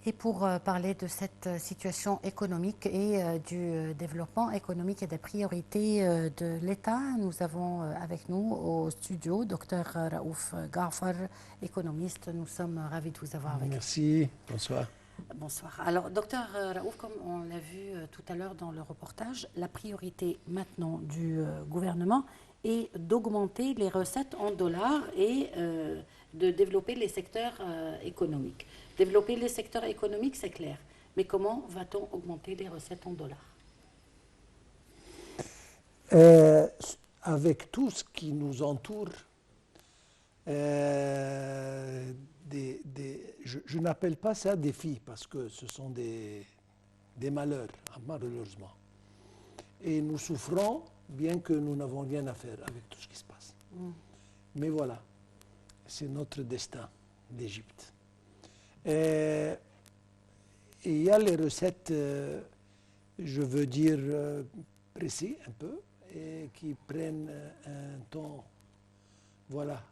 Et pour parler de cette situation économique et du développement économique et des priorités de l'État, nous avons avec nous au studio Dr Raouf Ghaffar, économiste. Nous sommes ravis de vous avoir avec nous. Merci, bonsoir. Bonsoir. Alors, docteur Raouf, comme on l'a vu tout à l'heure dans le reportage, la priorité maintenant du gouvernement est d'augmenter les recettes en dollars et de développer les secteurs économiques. Développer les secteurs économiques, c'est clair. Mais comment va-t-on augmenter les recettes en dollars? Euh, Avec tout ce qui nous entoure, euh, je n'appelle pas ça défis parce que ce sont des malheurs, malheureusement. Et nous souffrons, bien que nous n'avons rien à faire avec tout ce qui se passe. Mais voilà, c'est notre destin d'Égypte. Et il y a les recettes, je veux dire, précis un peu, et qui prennent un temps, voilà,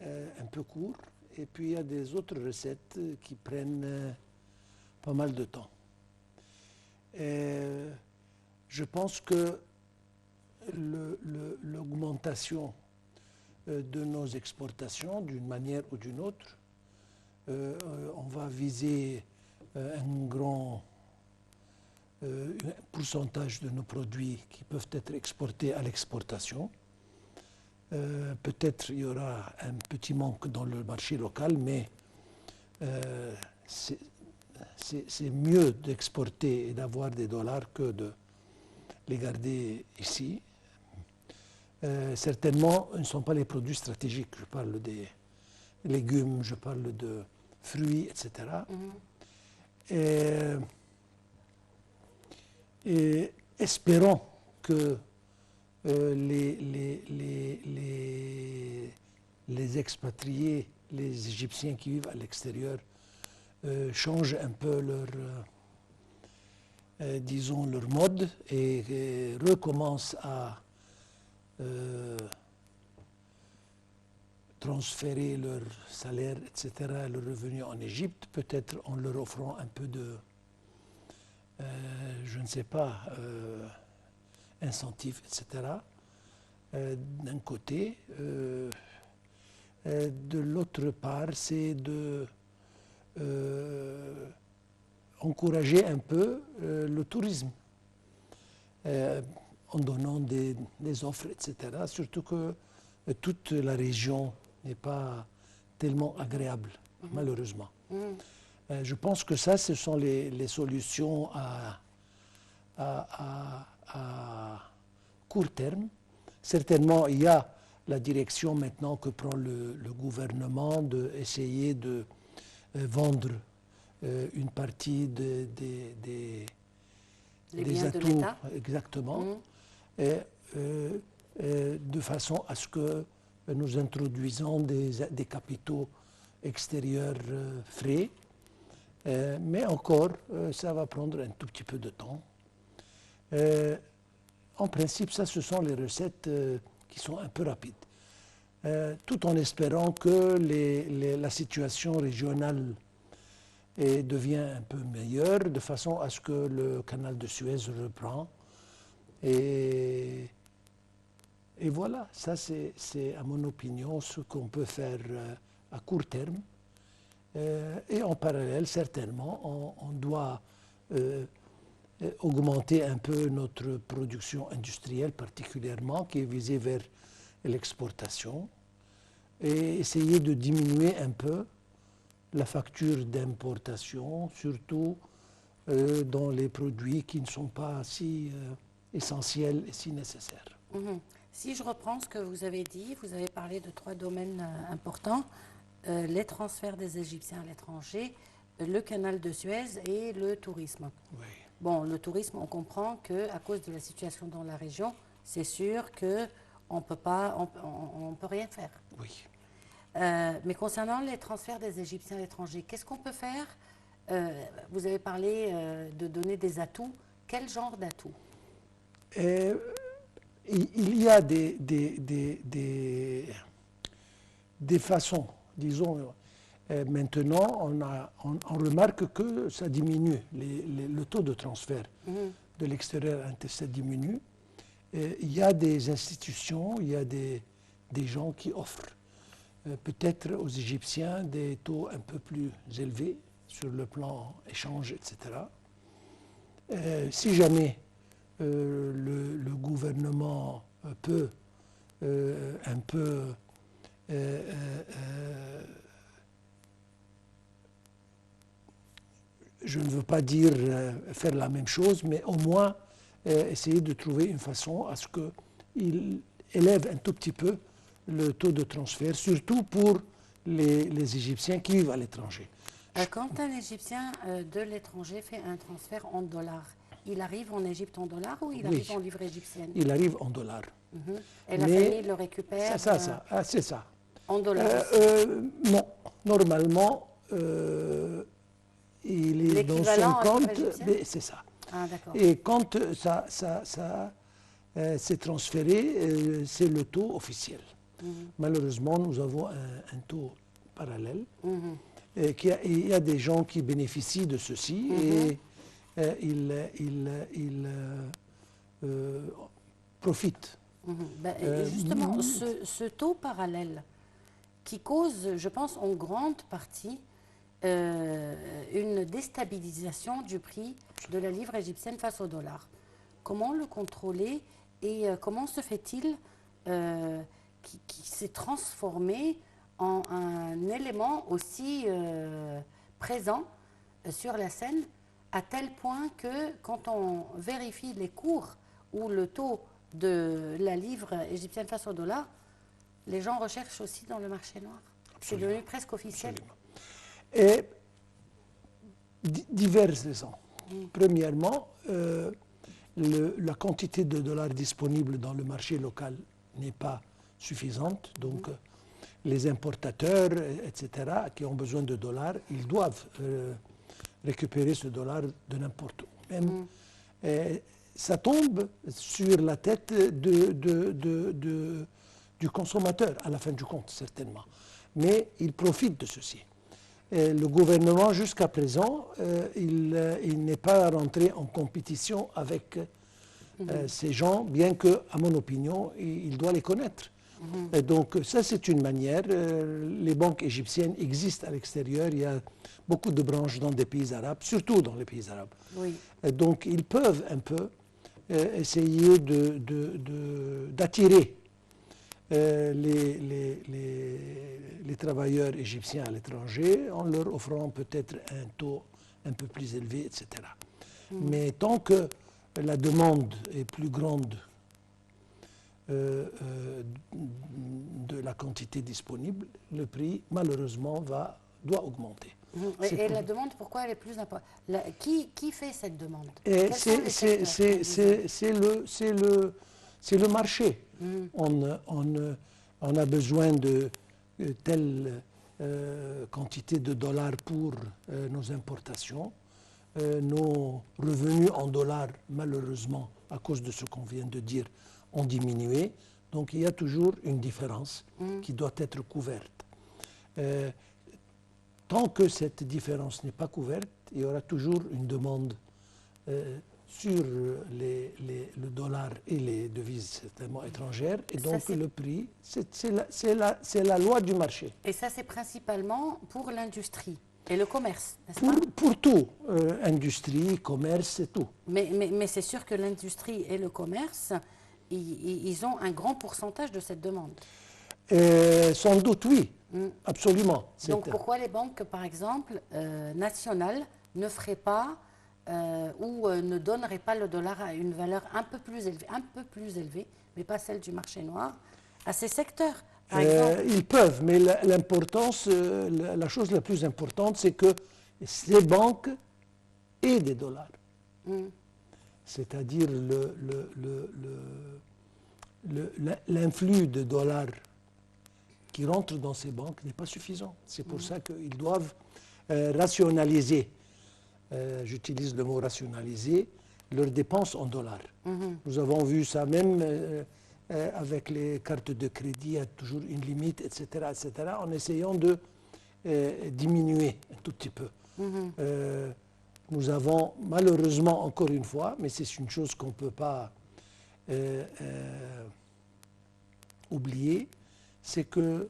un peu court. Et puis il y a des autres recettes qui prennent pas mal de temps. Je pense que l'augmentation de nos exportations, d'une manière ou d'une autre, on va viser un grand pourcentage de nos produits qui peuvent être exportés à l'exportation. Peut-être il y aura un petit manque dans le marché local, mais c'est mieux d'exporter et d'avoir des dollars que de les garder ici. Certainement, ce ne sont pas les produits stratégiques. Je parle des légumes, je parle de fruits, etc. Et espérons que les expatriés, les Égyptiens qui vivent à l'extérieur, changent un peu disons, leur mode et recommencent à transférer leur salaire, etc., leur revenu en Égypte, peut-être en leur offrant un peu de, je ne sais pas, incentive, etc., d'un côté. De l'autre part, c'est de encourager un peu le tourisme en donnant des offres, etc. Surtout que toute la région n'est pas tellement agréable, malheureusement. Je pense que ça, ce sont les solutions à court terme. Certainement, il y a la direction maintenant que prend le gouvernement d'essayer de vendre une partie des atouts, de l'État. exactement, et, de façon à ce que nous introduisons des capitaux extérieurs frais. Mais encore, ça va prendre un tout petit peu de temps. En principe, ça, ce sont les recettes qui sont un peu rapides. Tout en espérant que la situation régionale devient un peu meilleure, de façon à ce que le canal de Suez reprend. Et voilà, ça c'est à mon opinion ce qu'on peut faire à court terme. Et en parallèle, certainement, on doit augmenter un peu notre production industrielle particulièrement, qui est visée vers l'exportation, et essayer de diminuer un peu la facture d'importation, surtout dans les produits qui ne sont pas si essentiels et si nécessaires. Si je reprends ce que vous avez dit, vous avez parlé de 3 domaines importants, les transferts des Égyptiens à l'étranger, le canal de Suez et le tourisme. Oui. Bon, le tourisme, on comprend qu'à cause de la situation dans la région, c'est sûr qu'on ne peut rien faire. Oui. Mais concernant les transferts des Égyptiens à l'étranger, qu'est-ce qu'on peut faire? Vous avez parlé de donner des atouts. Quel genre d'atouts? Il y a des façons, disons. Maintenant, on remarque que ça diminue, le taux de transfert de l'extérieur ça diminue. Il y a des institutions, il y a des gens qui offrent peut-être aux Égyptiens des taux un peu plus élevés sur le plan échange, etc. Si jamais le gouvernement peut un peu je ne veux pas dire faire la même chose, mais au moins essayer de trouver une façon à ce qu'il élève un tout petit peu le taux de transfert, surtout pour les Égyptiens qui vivent à l'étranger. Quand un Égyptien de l'étranger fait un transfert en dollars, il arrive en Égypte en dollars ou il arrive en livre égyptienne? Il arrive en dollars. Et la famille le récupère c'est ça. En dollars non, normalement, il est dans son compte, c'est ça. Ah, d'accord. Et quand ça s'est transféré, c'est le taux officiel. Malheureusement, nous avons un taux parallèle. Il y a des gens qui bénéficient de ceci et ils profitent. Justement, ce taux parallèle qui cause, je pense, en grande partie une déstabilisation du prix de la livre égyptienne face au dollar. Comment le contrôler et comment se fait-il qui s'est transformé en un élément aussi présent sur la scène, à tel point que quand on vérifie les cours ou le taux de la livre égyptienne face au dollar, les gens recherchent aussi dans le marché noir. C'est devenu presque officiel. Absolument. Et diverses raisons. Premièrement, la quantité de dollars disponible dans le marché local n'est pas suffisante. Donc, les importateurs, etc., qui ont besoin de dollars, ils doivent récupérer ce dollar de n'importe où. Même, ça tombe sur la tête du consommateur, à la fin du compte, certainement. Mais il profite de ceci. Le gouvernement, jusqu'à présent, il n'est pas rentré en compétition avec ces gens, bien que, à mon opinion, il doit les connaître. Et donc, ça, c'est une manière. Les banques égyptiennes existent à l'extérieur. Il y a beaucoup de branches dans des pays arabes, surtout dans les pays arabes. Oui. Et donc, ils peuvent un peu essayer d'attirer les travailleurs égyptiens à l'étranger en leur offrant peut-être un taux un peu plus élevé, etc. Mais tant que la demande est plus grande de la quantité disponible, le prix, malheureusement, doit augmenter. Et la demande, pourquoi elle est plus importante? Qui fait cette demande? C'est le marché. On a besoin de telle quantité de dollars pour nos importations. Nos revenus en dollars, malheureusement, à cause de ce qu'on vient de dire, ont diminué. Donc il y a toujours une différence qui doit être couverte. Tant que cette différence n'est pas couverte, il y aura toujours une demande sur le dollar et les devises certainement étrangères. Et donc le prix, c'est la loi du marché. Et ça, c'est principalement pour l'industrie et le commerce, n'est-ce pas? Pour tout, industrie, commerce et tout. Mais c'est sûr que l'industrie et le commerce, ils ont un grand pourcentage de cette demande. Sans doute, oui, absolument. Donc pourquoi les banques, par exemple, nationales, ne feraient pas ou ne donneraient pas le dollar à une valeur un peu plus élevée, mais pas celle du marché noir, à ces secteurs, par exemple? Ils peuvent, mais l'importance, la chose la plus importante, c'est que ces banques aient des dollars. C'est-à-dire l'influx de dollars qui rentrent dans ces banques n'est pas suffisant. C'est pour ça qu'ils doivent rationaliser, j'utilise le mot rationaliser, leurs dépenses en dollars. Nous avons vu ça même avec les cartes de crédit, il y a toujours une limite, etc., en essayant de diminué un tout petit peu. Nous avons malheureusement, encore une fois, mais c'est une chose qu'on ne peut pas oublier, c'est que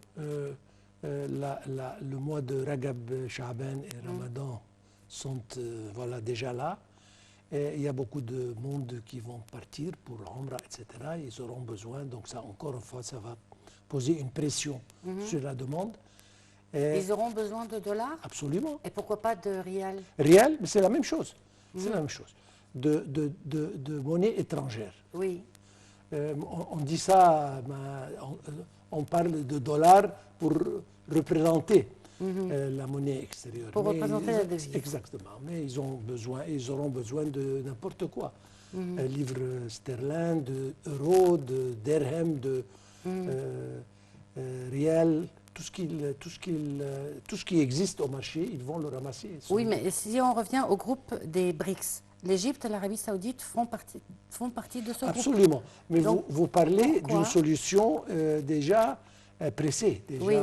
le mois de Ragab, Sha'ban et Ramadan sont voilà, déjà là. Et il y a beaucoup de monde qui vont partir pour Umrah, etc. Ils auront besoin, donc ça, encore une fois, ça va poser une pression sur la demande. Et Ils auront besoin de dollars? absolument. Et pourquoi pas de rial? Réel, mais c'est la même chose. C'est la même chose. De monnaie étrangère. Oui. On dit ça, on parle de dollars pour représenter la monnaie extérieure. Pour représenter la devise. Exactement. Mais ils auront besoin de n'importe quoi. Livres sterling, de euros, de dirhams, de riel, tout ce qui existe au marché, ils vont le ramasser. Oui, mais si on revient au groupe des BRICS, l'Égypte et l'Arabie Saoudite font partie de ce groupe. Absolument. Mais Donc, vous parlez pourquoi d'une solution déjà pressée. Déjà, Oui.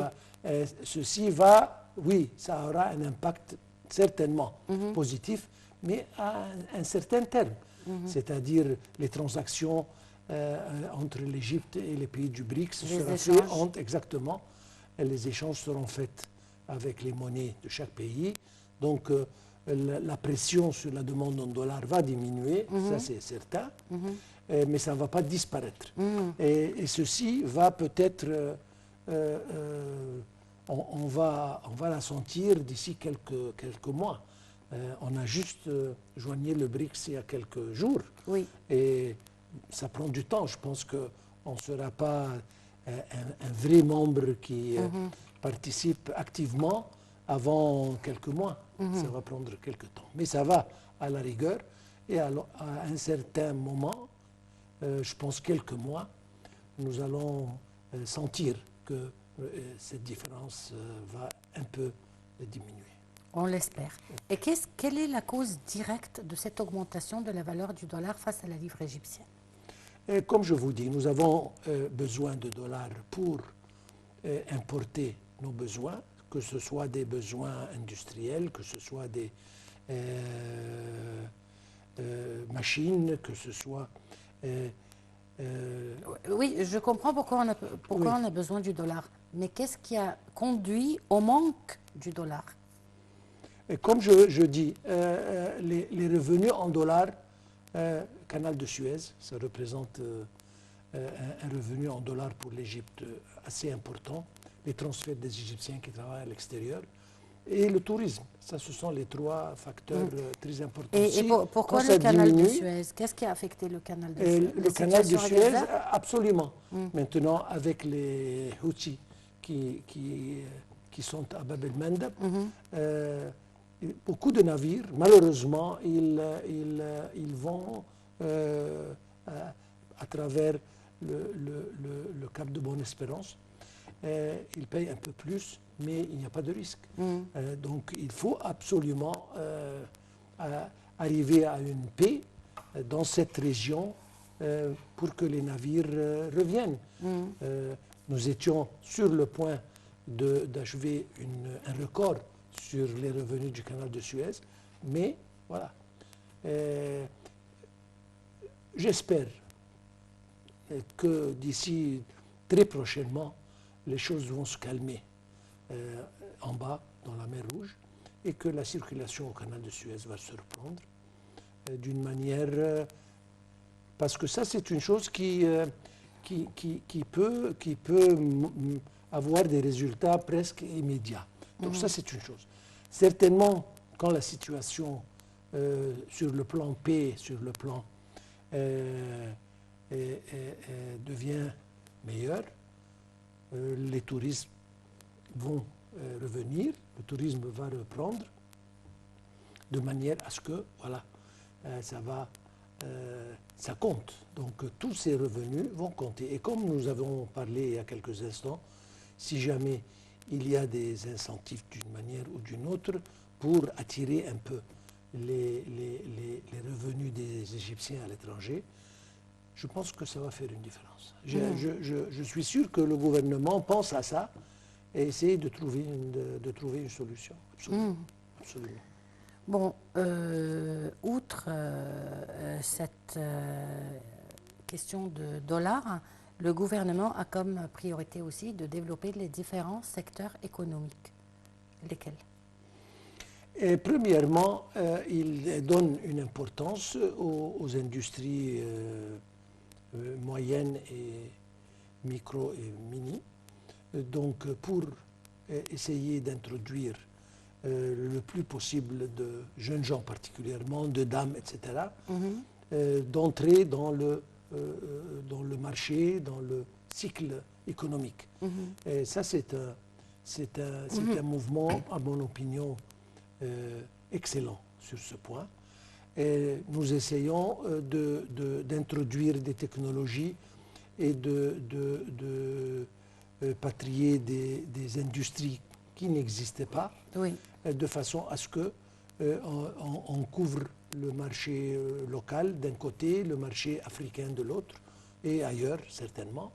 Ceci va, oui, ça aura un impact certainement positif, mais à un certain terme. C'est-à-dire les transactions entre l'Égypte et les pays du BRICS Les seront échanges. faites exactement. Et les échanges seront faits avec les monnaies de chaque pays. Donc, la pression sur la demande en dollars va diminuer, ça c'est certain, mais ça ne va pas disparaître. Et ceci va peut-être, on va la sentir d'ici quelques mois. On a juste joigné le BRICS il y a quelques jours. Oui. Et ça prend du temps. Je pense qu'on ne sera pas un vrai membre qui participe activement avant quelques mois. Ça va prendre quelques temps. Mais ça va à la rigueur. Et à un certain moment, je pense quelques mois, nous allons sentir que cette différence va un peu diminuer. On l'espère. Et quelle est la cause directe de cette augmentation de la valeur du dollar face à la livre égyptienne? Et comme je vous dis, nous avons besoin de dollars pour importer nos besoins, que ce soit des besoins industriels, que ce soit des machines, que ce soit... Oui, je comprends pourquoi on a besoin du dollar. Mais qu'est-ce qui a conduit au manque du dollar? Et comme je dis, les revenus en dollars, canal de Suez, ça représente un revenu en dollars pour l'Égypte assez important. Les transferts des Égyptiens qui travaillent à l'extérieur et le tourisme. Ça, ce sont les trois facteurs très importants. Et pourquoi le canal de Suez? Qu'est-ce qui a affecté le canal de Suez? Le canal de Suez, absolument. Maintenant, avec les Houthis qui sont à Bab el-Mandeb, beaucoup de navires, malheureusement, ils vont à travers le cap de Bonne-Espérance. Ils payent un peu plus, mais il n'y a pas de risque. Donc il faut absolument arriver à une paix dans cette région pour que les navires reviennent. Nous étions sur le point d'achever un record sur les revenus du canal de Suez, mais voilà. J'espère que d'ici très prochainement, les choses vont se calmer en bas, dans la mer Rouge, et que la circulation au canal de Suez va se reprendre d'une manière... parce que ça, c'est une chose qui peut avoir des résultats presque immédiats. Donc ça, c'est une chose. Certainement, quand la situation sur le plan paix, sur le plan devient meilleure, les touristes vont revenir, le tourisme va reprendre, de manière à ce que, voilà, ça compte. Donc tous ces revenus vont compter. Et comme nous avons parlé il y a quelques instants, si jamais il y a des incentives d'une manière ou d'une autre pour attirer un peu les revenus des Égyptiens à l'étranger, je pense que ça va faire une différence. Je suis sûr que le gouvernement pense à ça et essayer de trouver une solution. Absolument. Absolument. Bon, outre cette question de dollars, le gouvernement a comme priorité aussi de développer les différents secteurs économiques. Lesquels? Et premièrement, il donne une importance aux industries moyennes et micro et mini. Donc, pour essayer d'introduire le plus possible de jeunes gens particulièrement, de dames, etc., d'entrer dans le marché, dans le cycle économique. Et ça, c'est un mouvement, à mon opinion, excellent sur ce point. Et nous essayons d'introduire des technologies et de patrier des industries qui n'existaient pas, Oui. de façon à ce que on couvre le marché local d'un côté, le marché africain de l'autre, et ailleurs certainement.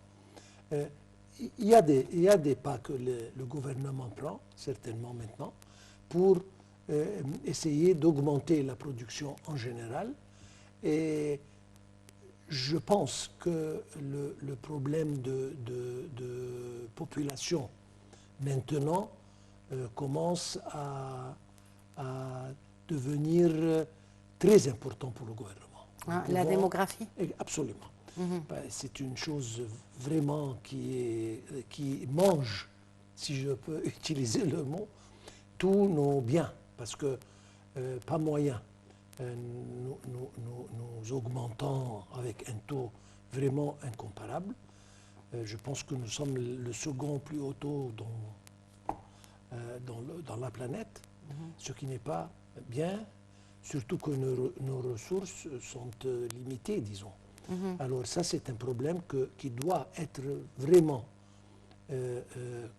Il y a des pas que le gouvernement prend, certainement maintenant, pour essayer d'augmenter la production en général. Et je pense que le problème de population maintenant commence à devenir très important pour le gouvernement. Hein, la démographie? Absolument. C'est une chose vraiment qui mange, si je peux utiliser le mot, tous nos biens, parce que pas moyen. Nous augmentons avec un taux vraiment incomparable. Je pense que nous sommes le second plus haut taux dans la planète, ce qui n'est pas bien, surtout que nos ressources sont limitées, disons. Alors ça, c'est un problème qui doit être vraiment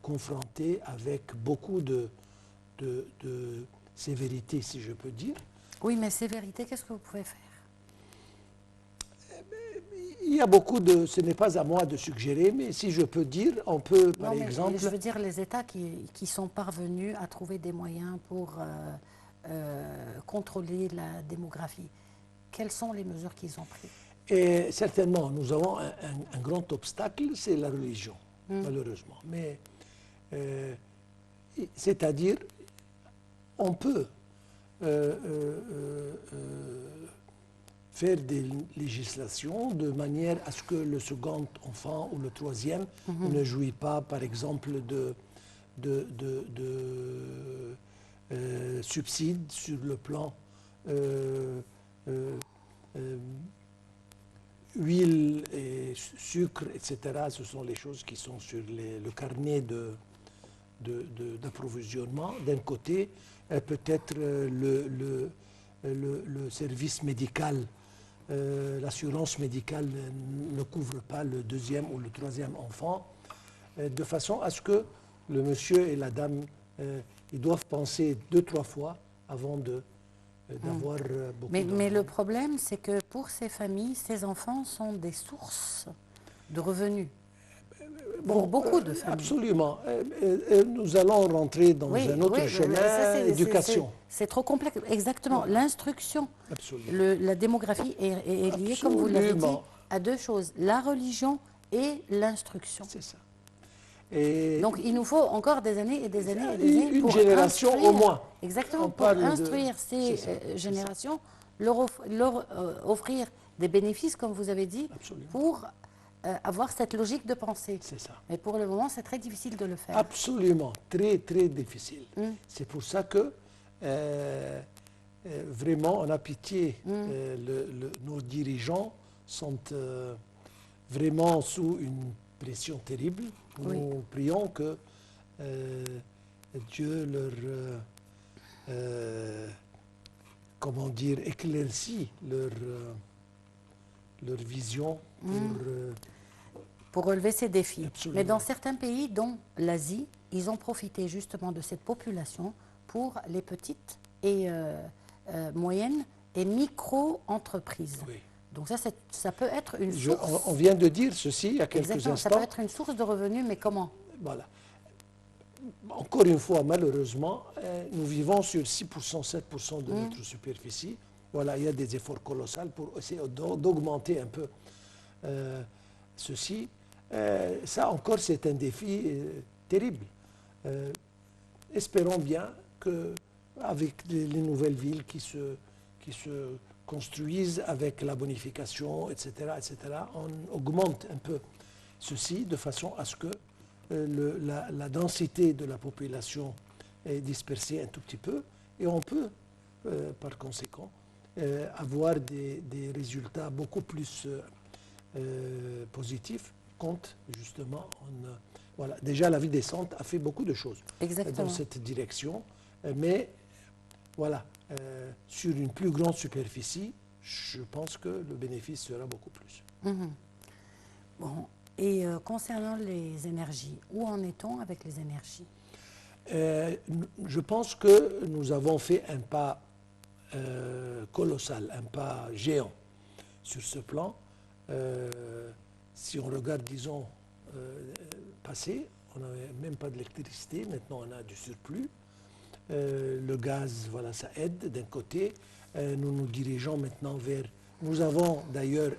confronté avec beaucoup de sévérité, si je peux dire. Oui, mais sévérité, qu'est-ce que vous pouvez faire? Il y a beaucoup de... Ce n'est pas à moi de suggérer, mais si je peux dire, on peut, par exemple... Je veux dire les États qui sont parvenus à trouver des moyens pour contrôler la démographie. Quelles sont les mesures qu'ils ont prises? Et certainement, nous avons un grand obstacle, c'est la religion, malheureusement. Mais, c'est-à-dire, on peut faire des législations de manière à ce que le second enfant ou le troisième ne jouit pas, par exemple, de subsides sur le plan huile et sucre, etc. Ce sont les choses qui sont sur le carnet d'approvisionnement. D'un côté, peut-être le service médical, l'assurance médicale ne couvre pas le deuxième ou le troisième enfant, de façon à ce que le monsieur et la dame, ils doivent penser 2-3 fois avant d'avoir beaucoup d'enfants. Mais le problème, c'est que pour ces familles, ces enfants sont des sources de revenus. Pour beaucoup de familles. Absolument. Nous allons rentrer dans un autre chemin, éducation. C'est trop complexe. Exactement. L'instruction, la démographie est liée, comme vous l'avez dit, à deux choses, la religion et l'instruction. C'est ça. Et donc il nous faut encore des années et des années et des années une pour génération instruire, au moins. Exactement, pour instruire ces générations, leur offrir des bénéfices, comme vous avez dit, pour avoir cette logique de pensée. C'est ça. Mais pour le moment, c'est très difficile de le faire. Absolument, très très difficile. C'est pour ça que vraiment on a pitié. Nos dirigeants sont vraiment sous une pression terrible. Nous prions que Dieu comment dire, éclaircit leur vision pour relever ces défis. Absolument. Mais dans certains pays, dont l'Asie, ils ont profité justement de cette population pour les petites et moyennes et micro-entreprises. Oui. Donc ça peut être une source. On vient de dire ceci il y a quelques Exactement, instants. ça peut être une source de revenus, mais comment? Voilà. encore une fois, malheureusement, nous vivons sur 6%, 7% de notre superficie. Voilà, il y a des efforts colossaux pour essayer d'augmenter un peu ceci. Ça encore, c'est un défi terrible. Espérons bien qu'avec les nouvelles villes qui se construisent avec la bonification, etc., on augmente un peu ceci de façon à ce que la densité de la population est dispersée un tout petit peu et on peut, par conséquent, avoir des résultats beaucoup plus positifs quand, justement, voilà. Déjà, la vie décente a fait beaucoup de choses Exactement. dans cette direction, mais voilà, sur une plus grande superficie, je pense que le bénéfice sera beaucoup plus. Bon. Et concernant les énergies, où en est-on avec les énergies? Je pense que nous avons fait un pas colossal, un pas géant sur ce plan. Si on regarde, disons, passé, on n'avait même pas d'électricité, maintenant on a du surplus. Le gaz, voilà, ça aide d'un côté. Nous nous dirigeons maintenant vers... Nous avons d'ailleurs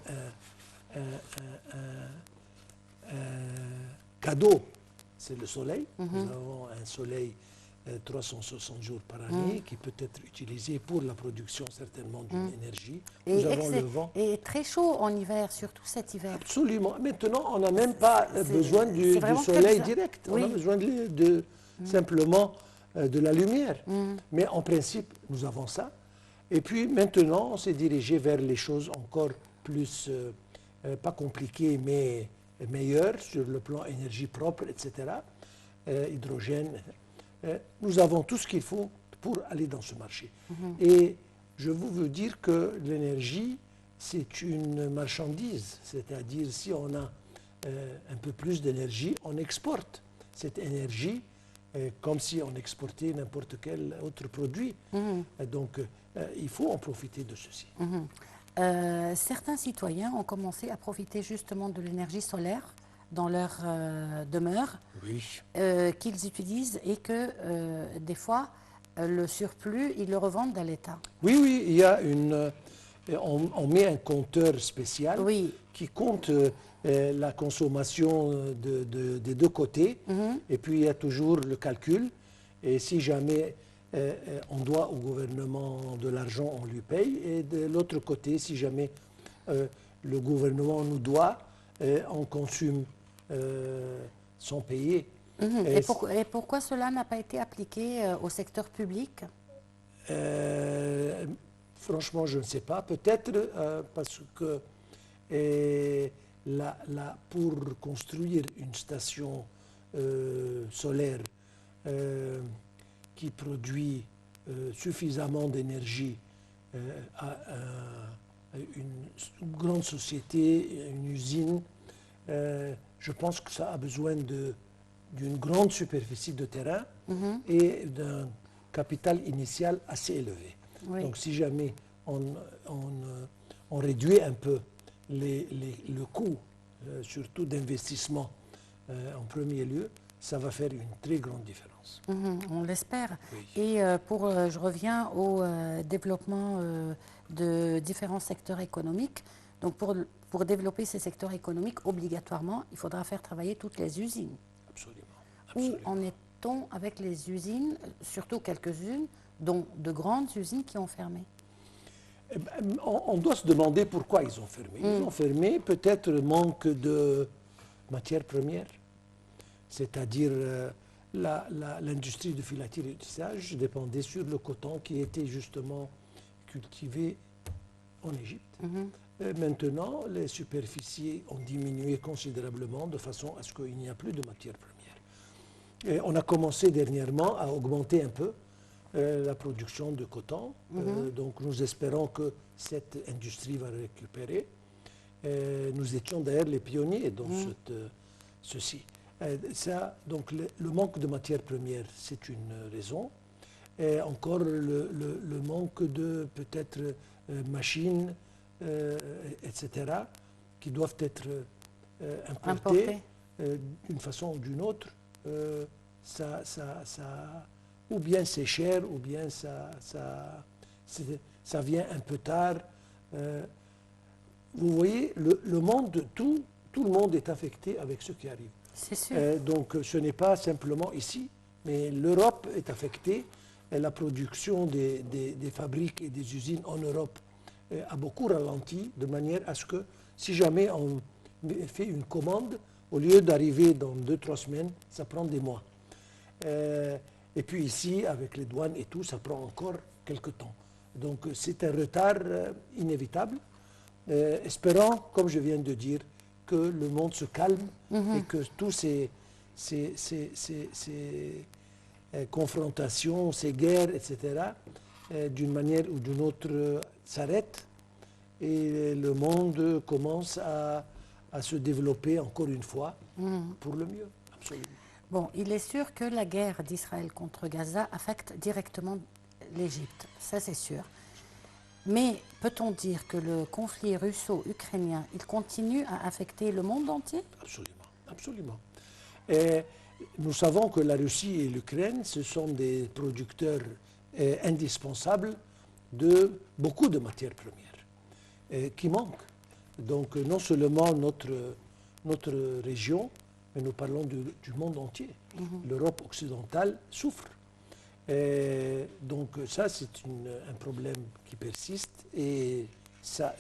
un cadeau, c'est le soleil. Nous avons un soleil 360 jours par année qui peut être utilisé pour la production certainement d'une énergie. Nous avons le vent. Et très chaud en hiver, surtout cet hiver. Absolument. Maintenant, on n'a même pas besoin du soleil direct. Oui. On a besoin simplement de la lumière. Mais en principe, nous avons ça. Et puis maintenant, on s'est dirigé vers les choses encore plus, pas compliquées, mais meilleures sur le plan énergie propre, etc. Hydrogène. Nous avons tout ce qu'il faut pour aller dans ce marché. Et je veux dire que l'énergie, c'est une marchandise. C'est-à-dire, si on a un peu plus d'énergie, on exporte cette énergie comme si on exportait n'importe quel autre produit. Donc, il faut en profiter de ceci. Certains citoyens ont commencé à profiter justement de l'énergie solaire dans leur demeure, qu'ils utilisent et que des fois, le surplus, ils le revendent à l'État. Oui, oui, il y a on met un compteur spécial qui compte la consommation des deux côtés. Et puis, il y a toujours le calcul. Et si jamais on doit au gouvernement de l'argent, on lui paye. Et de l'autre côté, si jamais le gouvernement nous doit, on consomme sans payer. Et pourquoi cela n'a pas été appliqué au secteur public? Franchement, je ne sais pas. Peut-être parce que pour construire une station solaire qui produit suffisamment d'énergie à une grande société, une usine, je pense que ça a besoin d'une grande superficie de terrain et d'un capital initial assez élevé. Donc si jamais on réduit un peu le coût, surtout d'investissement en premier lieu, ça va faire une très grande différence. On l'espère. Oui. Et je reviens au développement de différents secteurs économiques. Donc pour développer ces secteurs économiques, obligatoirement, il faudra faire travailler toutes les usines. Absolument. Où en est-on avec les usines, surtout quelques-unes, dont de grandes usines qui ont fermé? On doit se demander pourquoi ils ont fermé. Ils ont fermé peut-être le manque de matières premières, c'est-à-dire l'industrie de filature et de tissage dépendait sur le coton qui était justement cultivé en Égypte. Maintenant, les superficies ont diminué considérablement de façon à ce qu'il n'y a plus de matières premières. Et on a commencé dernièrement à augmenter un peu la production de coton. Donc nous espérons que cette industrie va récupérer. Nous étions d'ailleurs les pionniers dans ceci. Donc le manque de matières premières, c'est une raison. Et encore le manque de peut-être machines, etc., qui doivent être importées d'une façon ou d'une autre. ou bien c'est cher, ou bien ça vient un peu tard. Vous voyez, le monde, tout le monde est affecté avec ce qui arrive. C'est sûr. Donc ce n'est pas simplement ici, mais l'Europe est affectée. La production des fabriques et des usines en Europe a beaucoup ralenti, de manière à ce que si jamais on fait une commande, au lieu d'arriver dans 2-3 semaines, ça prend des mois. Et puis ici, avec les douanes et tout, ça prend encore quelques temps. Donc c'est un retard inévitable. Espérant, comme je viens de dire, que le monde se calme et que tous ces confrontations, ces guerres, etc., d'une manière ou d'une autre, s'arrêtent et le monde commence à se développer encore une fois pour le mieux, absolument. Bon, il est sûr que la guerre d'Israël contre Gaza affecte directement l'Égypte, ça c'est sûr. Mais peut-on dire que le conflit russo-ukrainien, il continue à affecter le monde entier? Absolument, absolument. Et nous savons que la Russie et l'Ukraine, ce sont des producteurs indispensables de beaucoup de matières premières qui manquent. Donc non seulement notre région, mais nous parlons du monde entier. L'Europe occidentale souffre. Donc ça, c'est un problème qui persiste et ça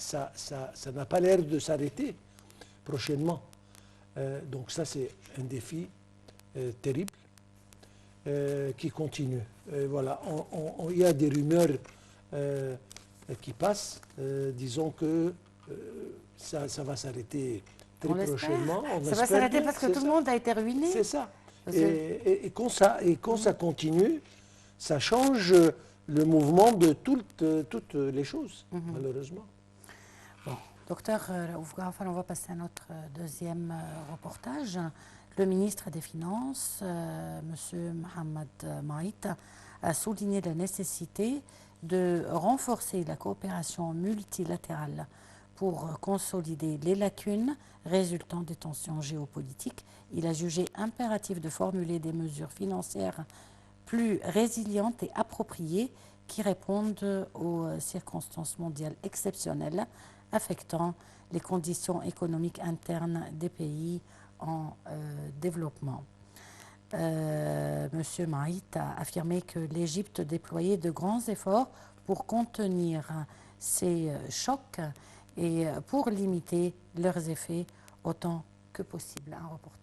n'a pas l'air de s'arrêter prochainement. Donc ça, c'est un défi terrible qui continue. Voilà, il y a des rumeurs qui passent, disons que ça va s'arrêter très prochainement. Ça va s'arrêter parce que tout le monde a été ruiné. C'est ça. Et quand ça continue, ça change le mouvement de toutes les choses, malheureusement. Bon, docteur Raouf Ghorafal, on va passer à notre deuxième reportage. Le ministre des Finances, M. Mohamed Maït, a souligné la nécessité de renforcer la coopération multilatérale pour consolider les lacunes résultant des tensions géopolitiques. Il a jugé impératif de formuler des mesures financières plus résilientes et appropriées qui répondent aux circonstances mondiales exceptionnelles affectant les conditions économiques internes des pays en développement. Monsieur Maït a affirmé que l'Égypte déployait de grands efforts pour contenir ces chocs et pour limiter leurs effets autant que possible. Un reportage.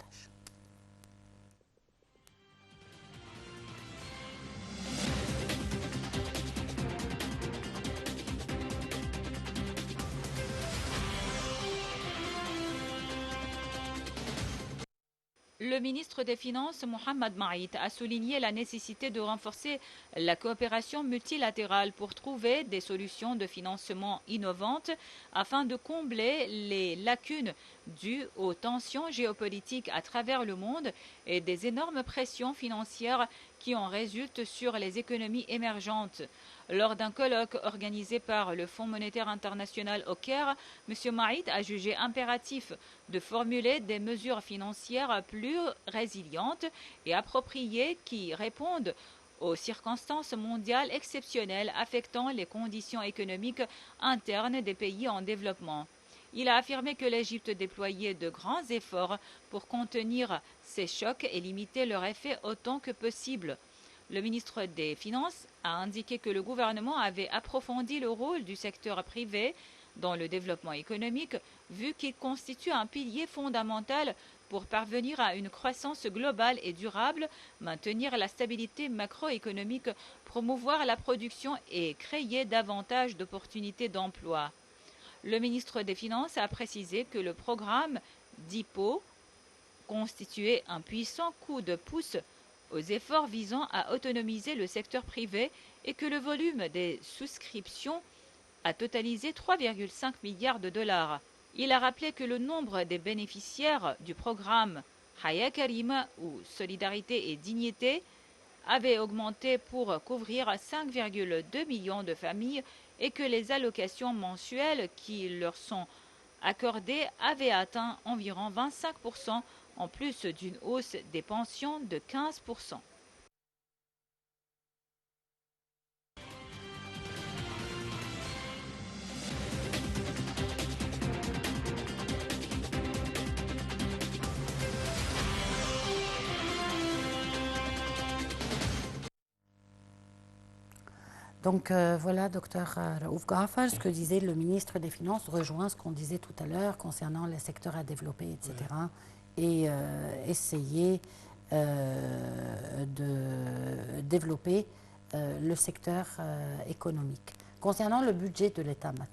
Le ministre des Finances, Mohamed Maït, a souligné la nécessité de renforcer la coopération multilatérale pour trouver des solutions de financement innovantes afin de combler les lacunes dues aux tensions géopolitiques à travers le monde et des énormes pressions financières qui en résultent sur les économies émergentes. Lors d'un colloque organisé par le Fonds monétaire international au Caire, M. Maït a jugé impératif de formuler des mesures financières plus résilientes et appropriées qui répondent aux circonstances mondiales exceptionnelles affectant les conditions économiques internes des pays en développement. Il a affirmé que l'Égypte déployait de grands efforts pour contenir ces chocs et limiter leur effet autant que possible. Le ministre des Finances a indiqué que le gouvernement avait approfondi le rôle du secteur privé dans le développement économique, vu qu'il constitue un pilier fondamental pour parvenir à une croissance globale et durable, maintenir la stabilité macroéconomique, promouvoir la production et créer davantage d'opportunités d'emploi. Le ministre des Finances a précisé que le programme d'IPO constituait un puissant coup de pouce aux efforts visant à autonomiser le secteur privé et que le volume des souscriptions a totalisé 3,5 milliards de dollars. Il a rappelé que le nombre des bénéficiaires du programme Haya Karima ou Solidarité et Dignité avait augmenté pour couvrir 5,2 millions de familles et que les allocations mensuelles qui leur sont accordées avaient atteint environ 25% en plus d'une hausse des pensions de 15%. Donc voilà, docteur Raouf Ghafar, ce que disait le ministre des Finances rejoint ce qu'on disait tout à l'heure concernant les secteurs à développer, etc. Et essayer de développer le secteur économique. Concernant le budget de l'État maintenant,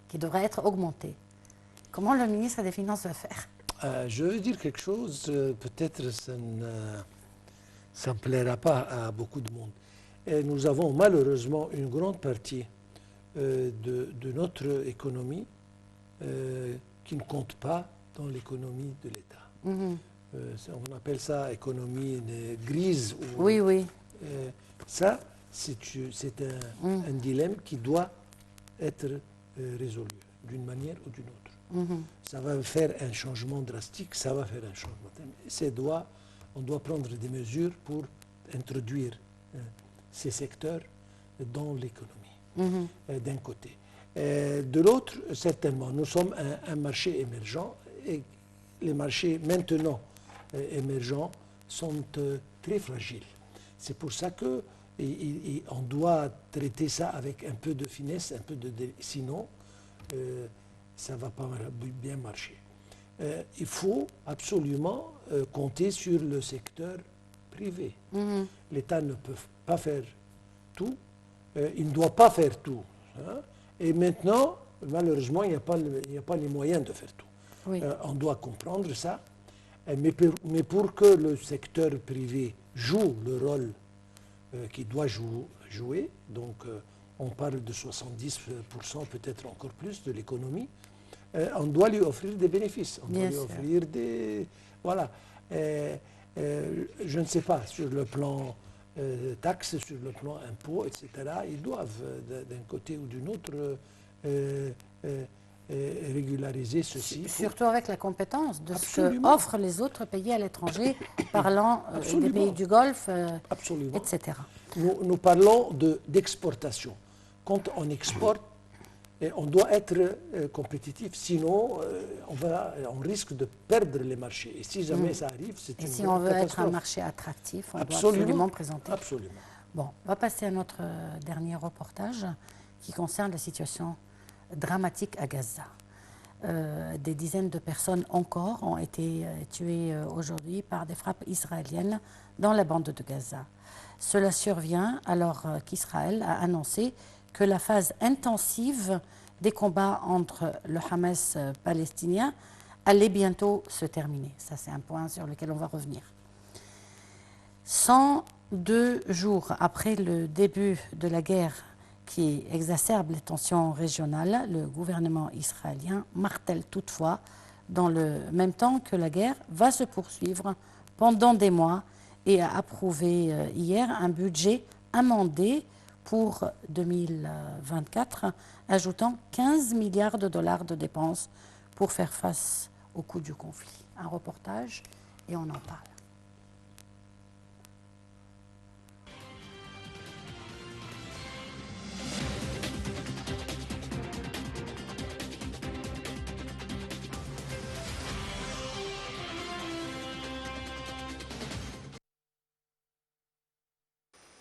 qui devrait être augmenté, comment le ministre des Finances va faire? Je veux dire quelque chose, peut-être ça ne plaira pas à beaucoup de monde. Et nous avons malheureusement une grande partie de notre économie qui ne compte pas dans l'économie de l'État. On appelle ça économie grise. Oui, oui. Ça, c'est un dilemme qui doit être résolu d'une manière ou d'une autre. Ça va faire un changement drastique, ça va faire un changement. On doit prendre des mesures pour introduire ces secteurs dans l'économie, d'un côté. De l'autre, certainement, nous sommes un marché émergent et les marchés maintenant émergents sont très fragiles. C'est pour ça qu'on doit traiter ça avec un peu de finesse, sinon ça ne va pas bien marcher. Il faut absolument compter sur le secteur privé. L'État ne peut pas faire tout, il ne doit pas faire tout. Hein. Et maintenant, malheureusement, il n'y a pas les moyens de faire tout. Oui. On doit comprendre ça, mais pour que le secteur privé joue le rôle qu'il doit jouer, donc on parle de 70%, peut-être encore plus de l'économie, on doit lui offrir des bénéfices, on doit lui offrir des... Voilà. Je ne sais pas, sur le plan taxes, sur le plan impôts, etc., ils doivent, d'un côté ou d'une autre, régulariser ceci. Surtout avec la compétence de ce qu'offrent les autres pays à l'étranger, parlant des pays du Golfe, etc. Nous parlons d'exportation. Quand on exporte, on doit être compétitif, sinon on risque de perdre les marchés. Et si jamais ça arrive, c'est une catastrophe. Et si on veut être un marché attractif, on doit absolument présenter. Absolument. Bon, on va passer à notre dernier reportage qui concerne la situation dramatique à Gaza. Des dizaines de personnes encore ont été tuées aujourd'hui par des frappes israéliennes dans la bande de Gaza. Cela survient alors qu'Israël a annoncé que la phase intensive des combats entre le Hamas palestinien allait bientôt se terminer. Ça, c'est un point sur lequel on va revenir. 102 jours après le début de la guerre qui exacerbe les tensions régionales, le gouvernement israélien martèle toutefois, dans le même temps, que la guerre va se poursuivre pendant des mois et a approuvé hier un budget amendé pour 2024, ajoutant 15 milliards de dollars de dépenses pour faire face au coût du conflit. Un reportage et on en parle.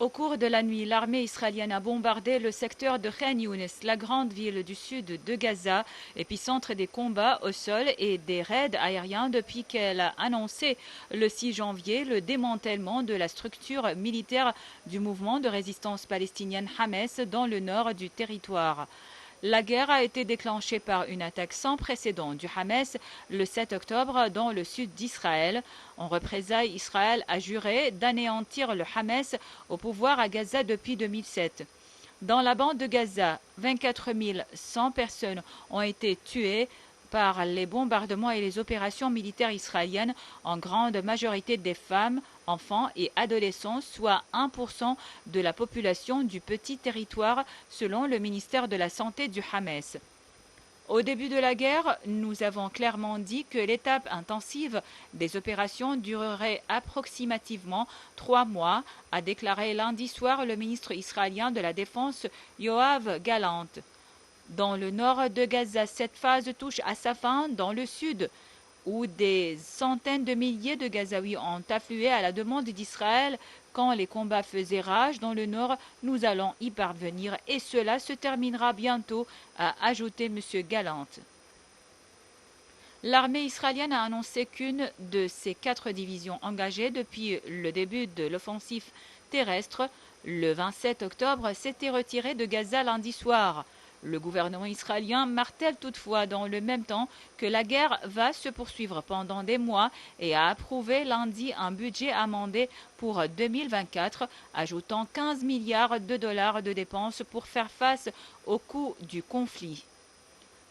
Au cours de la nuit, l'armée israélienne a bombardé le secteur de Khan Younes, la grande ville du sud de Gaza, épicentre des combats au sol et des raids aériens depuis qu'elle a annoncé le 6 janvier le démantèlement de la structure militaire du mouvement de résistance palestinienne Hamas dans le nord du territoire. La guerre a été déclenchée par une attaque sans précédent du Hamas le 7 octobre dans le sud d'Israël. En représailles, Israël a juré d'anéantir le Hamas au pouvoir à Gaza depuis 2007. Dans la bande de Gaza, 24 100 personnes ont été tuées par les bombardements et les opérations militaires israéliennes, en grande majorité des femmes, enfants et adolescents, soit 1% de la population du petit territoire, selon le ministère de la Santé du Hamas. Au début de la guerre, nous avons clairement dit que l'étape intensive des opérations durerait approximativement 3 mois, a déclaré lundi soir le ministre israélien de la Défense Yoav Gallant. Dans le nord de Gaza, cette phase touche à sa fin. Dans le sud, où des centaines de milliers de Gazaouis ont afflué à la demande d'Israël quand les combats faisaient rage dans le nord, nous allons y parvenir et cela se terminera bientôt, a ajouté M. Gallant. L'armée israélienne a annoncé qu'une de ses 4 divisions engagées depuis le début de l'offensive terrestre, le 27 octobre, s'était retirée de Gaza lundi soir. Le gouvernement israélien martèle toutefois dans le même temps que la guerre va se poursuivre pendant des mois et a approuvé lundi un budget amendé pour 2024, ajoutant 15 milliards de dollars de dépenses pour faire face au coût du conflit.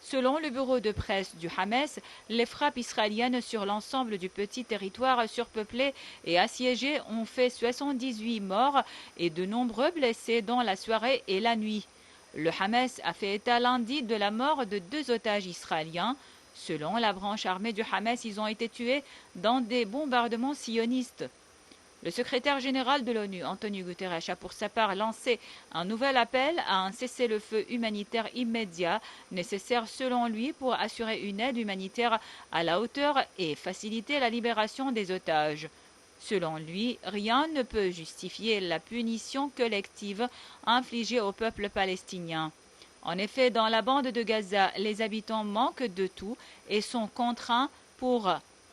Selon le bureau de presse du Hamas, les frappes israéliennes sur l'ensemble du petit territoire surpeuplé et assiégé ont fait 78 morts et de nombreux blessés dans la soirée et la nuit. Le Hamas a fait état lundi de la mort de 2 otages israéliens. Selon la branche armée du Hamas, ils ont été tués dans des bombardements sionistes. Le secrétaire général de l'ONU, Antonio Guterres, a pour sa part lancé un nouvel appel à un cessez-le-feu humanitaire immédiat, nécessaire selon lui pour assurer une aide humanitaire à la hauteur et faciliter la libération des otages. Selon lui, rien ne peut justifier la punition collective infligée au peuple palestinien. En effet, dans la bande de Gaza, les habitants manquent de tout et sont contraints pour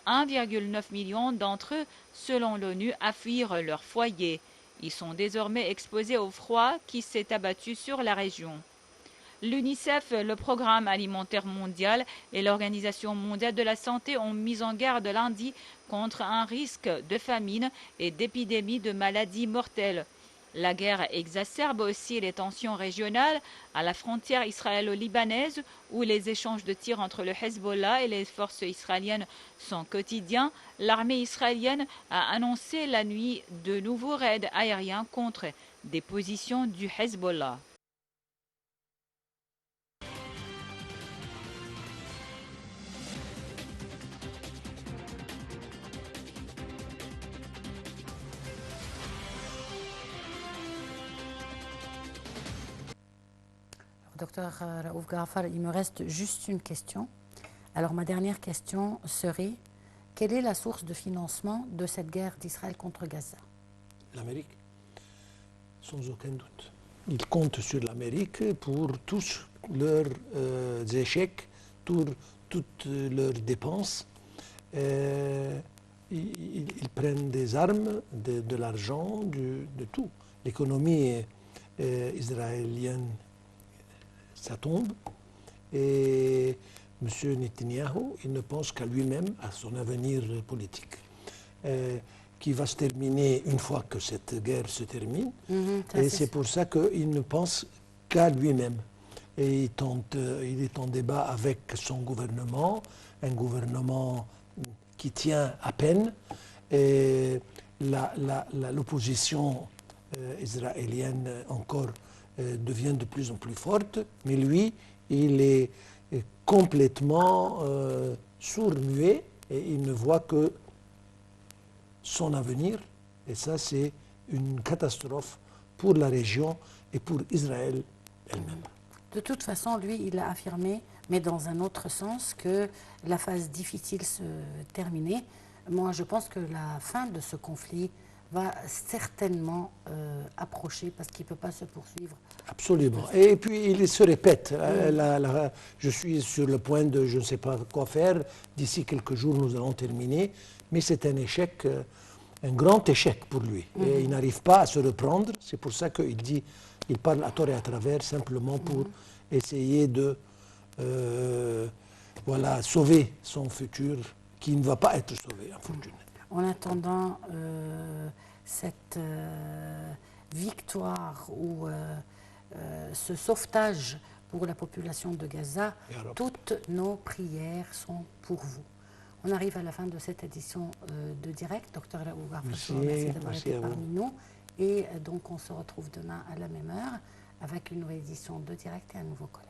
1,9 million d'entre eux, selon l'ONU, à fuir leur foyer. Ils sont désormais exposés au froid qui s'est abattu sur la région. L'UNICEF, le Programme alimentaire mondial et l'Organisation mondiale de la santé ont mis en garde lundi contre un risque de famine et d'épidémie de maladies mortelles. La guerre exacerbe aussi les tensions régionales à la frontière israélo-libanaise où les échanges de tirs entre le Hezbollah et les forces israéliennes sont quotidiens. L'armée israélienne a annoncé la nuit de nouveaux raids aériens contre des positions du Hezbollah. Docteur Raouf Ghafar, il me reste juste une question. Alors ma dernière question serait, quelle est la source de financement de cette guerre d'Israël contre Gaza? L'Amérique, sans aucun doute. Ils comptent sur l'Amérique pour tous leurs échecs, toutes leurs dépenses. Ils prennent des armes, de l'argent, de tout. L'économie israélienne, ça tombe. Et M. Netanyahou, il ne pense qu'à lui-même, à son avenir politique, qui va se terminer une fois que cette guerre se termine. Et c'est pour ça qu'il ne pense qu'à lui-même. Et il est en débat avec son gouvernement, un gouvernement qui tient à peine. Et l'opposition israélienne encore devient de plus en plus forte, mais lui, il est complètement sourd-muet et il ne voit que son avenir. Et ça, c'est une catastrophe pour la région et pour Israël elle-même. De toute façon, lui, il a affirmé, mais dans un autre sens, que la phase difficile se terminait. Moi, je pense que la fin de ce conflit va certainement approcher parce qu'il ne peut pas se poursuivre. Absolument. Et puis, il se répète. Je suis sur le point de je ne sais pas quoi faire. D'ici quelques jours, nous allons terminer. Mais c'est un échec, un grand échec pour lui. Et il n'arrive pas à se reprendre. C'est pour ça qu'il dit, il parle à tort et à travers, simplement pour essayer de sauver son futur, qui ne va pas être sauvé, unfortunately. En attendant cette victoire ou ce sauvetage pour la population de Gaza, toutes nos prières sont pour vous. On arrive à la fin de cette édition de Direct. Docteur Raouf Ghafar, merci d'avoir été parmi nous. Et donc on se retrouve demain à la même heure avec une nouvelle édition de Direct et un nouveau collègue.